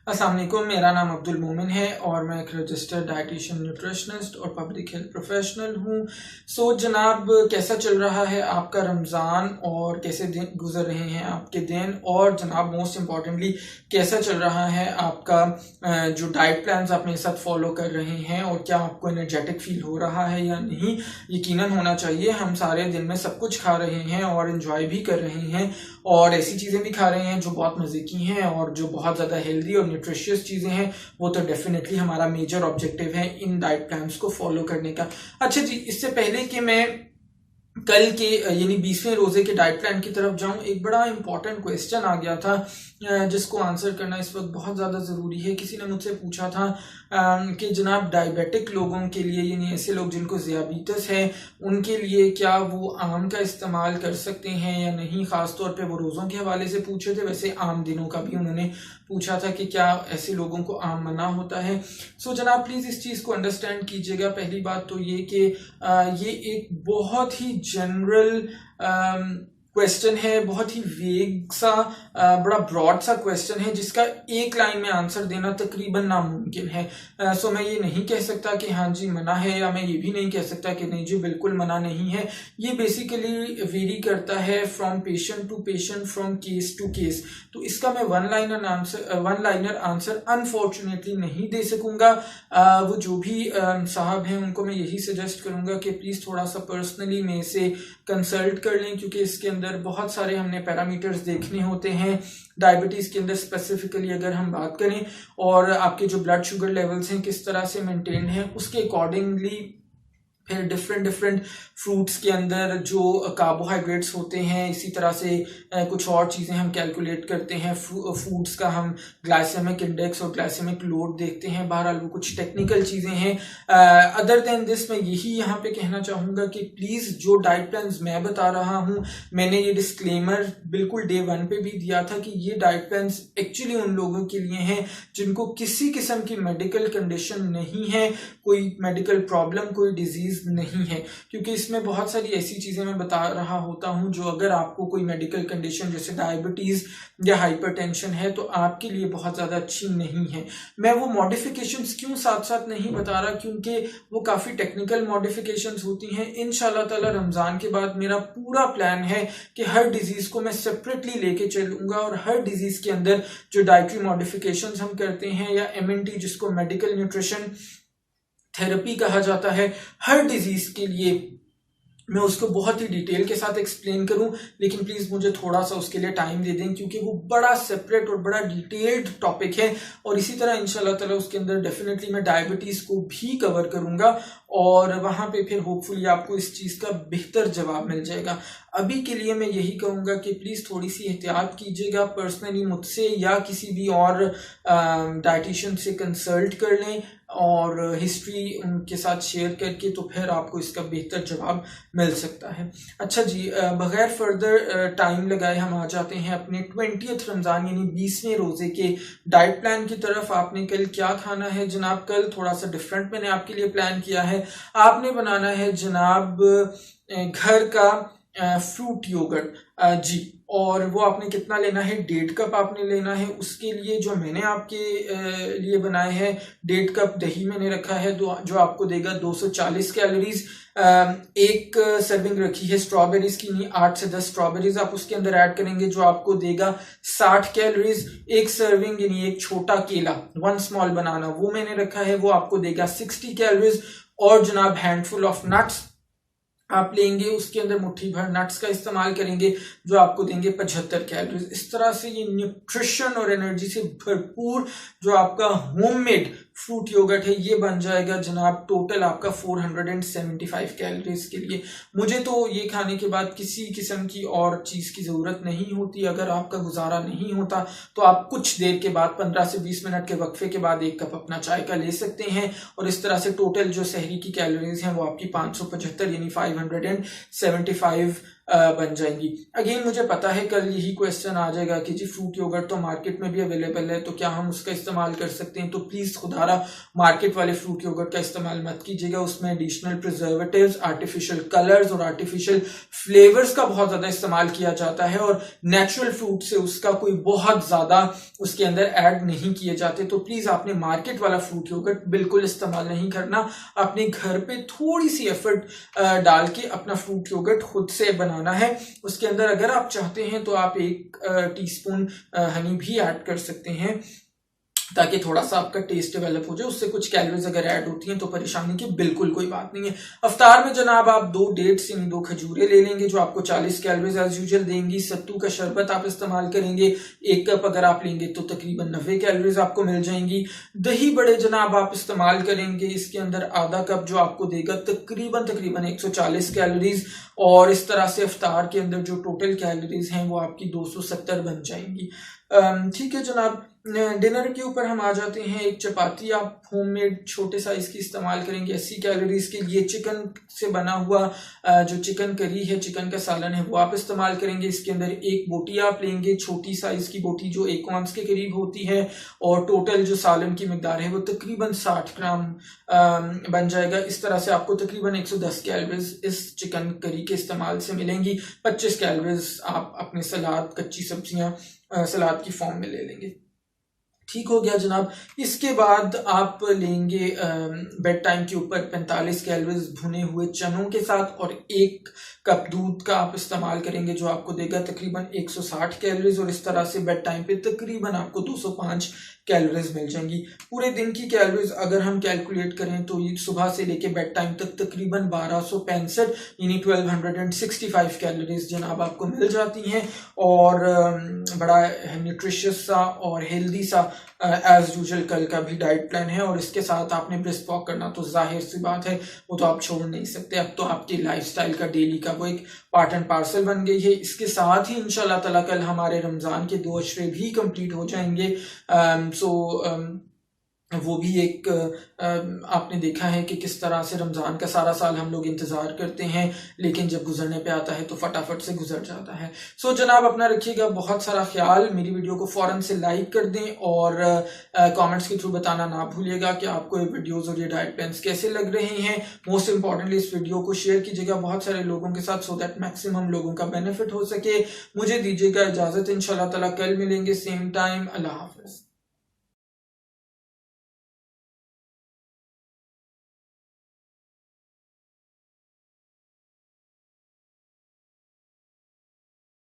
अस्सलाम वालेकुम, मेरा नाम अब्दुल मोमिन है और मैं एक रजिस्टर्ड डाइटिशियन, न्यूट्रिशनिस्ट और पब्लिक हेल्थ प्रोफेशनल हूँ। जनाब, कैसा चल रहा है आपका रमज़ान और कैसे दिन गुजर रहे हैं आपके दिन, और जनाब मोस्ट इम्पॉर्टेंटली कैसा चल रहा है आपका जो डाइट प्लान्स आप मेरे साथ फॉलो कर रहे हैं, और क्या आपको एनर्जेटिक फील हो रहा है या नहीं। यकीनन होना चाहिए। हम सारे दिन में सब कुछ खा रहे हैं और एंजॉय भी कर रहे हैं, और ऐसी चीज़ें भी खा रहे हैं जो बहुत मज़े की हैं और जो बहुत ज़्यादा हेल्दी और न्यूट्रिशियस चीज़ें हैं। वो तो डेफिनेटली हमारा मेजर ऑब्जेक्टिव है इन डाइट प्लान्स को फॉलो करने का। अच्छा जी, इससे पहले कि मैं कल के यानी 20वें रोजे के डाइट प्लान की तरफ जाऊं, एक बड़ा इंपॉर्टेंट क्वेश्चन आ गया था जिसको आंसर करना इस वक्त बहुत ज़्यादा ज़रूरी है। किसी ने मुझसे पूछा था कि जनाब डायबिटिक लोगों के लिए, यानी ऐसे लोग जिनको ज़ियाबीतस है, उनके लिए क्या वो आम का इस्तेमाल कर सकते हैं या नहीं। ख़ास तौर पे वो रोज़ों के हवाले से पूछे थे, वैसे आम दिनों का भी उन्होंने पूछा था कि क्या ऐसे लोगों को आम मना होता है। जनाब प्लीज़ इस चीज़ को अंडरस्टैंड कीजिएगा। पहली बात तो ये कि ये एक बहुत ही जनरल क्वेश्चन है, बहुत ही वेग सा, बड़ा ब्रॉड सा क्वेश्चन है जिसका एक लाइन में आंसर देना तकरीबन नामुमकिन है। मैं ये नहीं कह सकता कि हाँ जी मना है, या मैं ये भी नहीं कह सकता कि नहीं जी बिल्कुल मना नहीं है। ये बेसिकली वेरी करता है from patient to patient, from case to case. तो इसका मैं वन लाइनर आंसर अनफॉर्चुनेटली नहीं दे सकूंगा। वो जो भी साहब हैं उनको मैं यही सजेस्ट करूंगा कि प्लीज़ थोड़ा सा पर्सनली मेरे से कंसल्ट कर लें, क्योंकि इसके अंदर बहुत सारे हमने पैरामीटर्स देखने होते हैं। डायबिटीज़ के अंदर स्पेसिफिकली अगर हम बात करें, और आपके जो ब्लड शुगर लेवल्स हैं किस तरह से मेंटेन है, उसके अकॉर्डिंगली फिर डिफरेंट फ्रूट्स के अंदर जो कार्बोहाइड्रेट्स होते हैं, इसी तरह से कुछ और चीज़ें हम कैलकुलेट करते हैं। फूड्स का हम ग्लाइसेमिक इंडेक्स और ग्लाइसेमिक लोड देखते हैं। बहरहाल वो कुछ टेक्निकल चीज़ें हैं। अदर देन दिस मैं यही यहाँ पे कहना चाहूँगा कि प्लीज़ जो डाइट प्लान्स मैं बता रहा हूँ, मैंने ये डिस्क्लेमर बिल्कुल डे 1 पे भी दिया था कि ये डाइट प्लान्स एक्चुअली उन लोगों के लिए हैं जिनको किसी किस्म की मेडिकल कंडीशन नहीं है, कोई मेडिकल प्रॉब्लम, कोई डिजीज नहीं है। क्योंकि इसमें बहुत सारी ऐसी चीजें मैं बता रहा होता हूं जो अगर आपको कोई मेडिकल कंडीशन जैसे डायबिटीज या हाइपरटेंशन है तो आपके लिए बहुत ज्यादा अच्छी नहीं है। मैं वो मॉडिफिकेशंस क्यों साथ साथ नहीं बता रहा, क्योंकि वो काफी टेक्निकल मॉडिफिकेशंस होती हैं। इंशाल्लाह ताला रमजान के बाद मेरा पूरा प्लान है कि हर डिजीज को मैं सेपरेटली लेके चलूंगा, और हर डिजीज के अंदर जो डाइटरी मॉडिफिकेशंस हम करते हैं, या MNT जिसको मेडिकल न्यूट्रिशन थेरेपी कहा जाता है, हर डिजीज के लिए मैं उसको बहुत ही डिटेल के साथ एक्सप्लेन करूं। लेकिन प्लीज़ मुझे थोड़ा सा उसके लिए टाइम दे दें, क्योंकि वो बड़ा सेपरेट और बड़ा डिटेल्ड टॉपिक है। और इसी तरह इंशाल्लाह ताला उसके अंदर डेफिनेटली मैं डायबिटीज़ को भी कवर करूंगा, और वहां पे फिर होपफुली आपको इस चीज़ का बेहतर जवाब मिल जाएगा। अभी के लिए मैं यही कहूँगा कि प्लीज़ थोड़ी सी एहतियात कीजिएगा। पर्सनली मुझसे या किसी भी और डाइटिशियन से कंसल्ट कर लें, और हिस्ट्री उनके साथ शेयर करके तो फिर आपको इसका बेहतर जवाब मिल सकता है। अच्छा जी, बगैर फर्दर टाइम लगाए हम आ जाते हैं अपने 20th रमज़ान यानी 20वें रोज़े के डाइट प्लान की तरफ। आपने कल क्या खाना है जनाब? कल थोड़ा सा डिफरेंट मैंने आपके लिए प्लान किया है। आपने बनाना है जनाब घर का फ्रूट योगर्ट जी, और वो आपने कितना लेना है? 1.5 कप आपने लेना है। उसके लिए जो मैंने आपके लिए बनाए हैं, 1.5 कप दही मैंने रखा है जो आपको देगा 240 कैलोरीज। एक सर्विंग रखी है स्ट्रॉबेरीज की, नहीं 8 से 10 स्ट्रॉबेरीज आप उसके अंदर ऐड करेंगे जो आपको देगा 60 कैलोरीज। एक सर्विंग यानी एक छोटा केला, 1 स्मॉल बनाना, वो मैंने रखा है, वो आपको देगा 60 कैलोरीज। और जनाब हैंडफुल ऑफ नट्स आप लेंगे, उसके अंदर मुट्ठी भर नट्स का इस्तेमाल करेंगे जो आपको देंगे 75 कैलोरीज। इस तरह से ये न्यूट्रिशन और एनर्जी से भरपूर जो आपका होममेड फ्रूट योगर्ट है ये बन जाएगा जनाब टोटल आपका 475 कैलोरीज के लिए। मुझे तो ये खाने के बाद किसी किस्म की और चीज़ की ज़रूरत नहीं होती। अगर आपका गुजारा नहीं होता तो आप कुछ देर के बाद 15 से 20 मिनट के वक्फे के बाद 1 कप अपना चाय का ले सकते हैं, और इस तरह से टोटल जो सहरी की कैलोरीज हैं वो आपकी 575 यानी 575 बन जाएंगी। अगेन मुझे पता है कल यही क्वेश्चन आ जाएगा कि जी फ्रूट योगर्ट तो मार्केट में भी अवेलेबल है, तो क्या हम उसका इस्तेमाल कर सकते हैं? तो प्लीज खुदारा मार्केट वाले फ्रूट योगर्ट का इस्तेमाल मत कीजिएगा। उसमें एडिशनल प्रिजर्वेटिव्स, आर्टिफिशियल कलर्स और आर्टिफिशियल फ्लेवर्स का बहुत ज्यादा इस्तेमाल किया जाता है और नेचुरल फ्रूट से उसका कोई बहुत ज्यादा उसके अंदर ऐड नहीं किए जाते। तो प्लीज आपने मार्केट वाला फ्रूट योगर्ट बिल्कुल इस्तेमाल नहीं करना। अपने घर पे थोड़ी सी एफर्ट डाल के अपना फ्रूट योगर्ट खुद से बनाना है। उसके अंदर अगर आप चाहते हैं तो आप 1 टीस्पून हनी भी ऐड कर सकते हैं ताकि थोड़ा सा आपका टेस्ट डेवलप हो जाए। उससे कुछ कैलोरीज अगर ऐड होती हैं तो परेशानी की बिल्कुल कोई बात नहीं है। अफ्तार में जनाब आप 2 डेट्स यानी 2 खजूरें ले लेंगे जो आपको 40 कैलोरीज एज यूजुअल देंगी। सत्तू का शरबत आप इस्तेमाल करेंगे, 1 कप अगर आप लेंगे तो तकरीबन 90 कैलोरीज आपको मिल जाएंगी। दही बड़े जनाब आप इस्तेमाल करेंगे, इसके अंदर आधा कप जो आपको देगा तकरीबन 140 कैलोरीज, और इस तरह से अफ्तार के अंदर जो टोटल कैलोरीज हैं वो आपकी 270 बन जाएंगी। ठीक है जनाब। डिनर के ऊपर हम आ जाते हैं। 1 चपाती आप होममेड छोटे साइज की इस्तेमाल करेंगे 80 कैलोरीज के लिए। चिकन से बना हुआ जो चिकन करी है, चिकन का सालन है, वो आप इस्तेमाल करेंगे। इसके अंदर 1 बोटी आप लेंगे, छोटी साइज की बोटी जो 1 औंस के करीब होती है, और टोटल जो सालन की मिकदार है वो तकरीबन 60 ग्राम बन जाएगा। इस तरह से आपको तकरीबन 110 कैलोरीज इस चिकन करी के इस्तेमाल से मिलेंगी। 25 कैलोरीज आप अपने सलाद, कच्ची सब्जियां सलाद की फॉर्म में ले लेंगे। ठीक हो गया जनाब। इसके बाद आप लेंगे बेड टाइम के ऊपर 45 कैलोरीज भुने हुए चनों के साथ, और 1 कप दूध का आप इस्तेमाल करेंगे जो आपको देगा तकरीबन 160 कैलोरीज, और इस तरह से बेड टाइम पे तकरीबन आपको 205 कैलोरीज मिल जाएंगी। पूरे दिन की कैलोरीज अगर हम कैलकुलेट करें तो ये सुबह से लेके बेड टाइम तक तकरीबन 1265 यानी 1265 कैलोरीज जनाब आपको मिल जाती हैं, और बड़ा न्यूट्रिशियस सा और हेल्दी सा एज यूजुअल कल का भी डाइट प्लान है। और इसके साथ आपने ब्रिस्क वॉक करना तो जाहिर सी बात है वो तो आप छोड़ नहीं सकते। अब तो आपकी लाइफस्टाइल का डेली का वो एक पार्ट एंड पार्सल बन गई है। इसके साथ ही इंशाल्लाह ताला कल हमारे रमजान के 2 अशरे भी कंप्लीट हो जाएंगे। वो भी एक आपने देखा है कि किस तरह से रमज़ान का सारा साल हम लोग इंतज़ार करते हैं, लेकिन जब गुजरने पे आता है तो फटाफट से गुजर जाता है। सो जनाब अपना रखिएगा बहुत सारा ख्याल। मेरी वीडियो को फ़ौरन से लाइक कर दें और कमेंट्स के थ्रू बताना ना भूलिएगा कि आपको ये वीडियोज़ और ये डाइट प्लान्स कैसे लग रहे हैं। मोस्ट इंपॉर्टेंटली इस वीडियो को शेयर कीजिएगा बहुत सारे लोगों के साथ, सो दैट मैक्सिमम लोगों का बेनिफिट हो सके। मुझे दीजिएगा इजाज़त, इंशाल्लाह ताला कल मिलेंगे सेम टाइम। अल्लाह हाफ़िज़।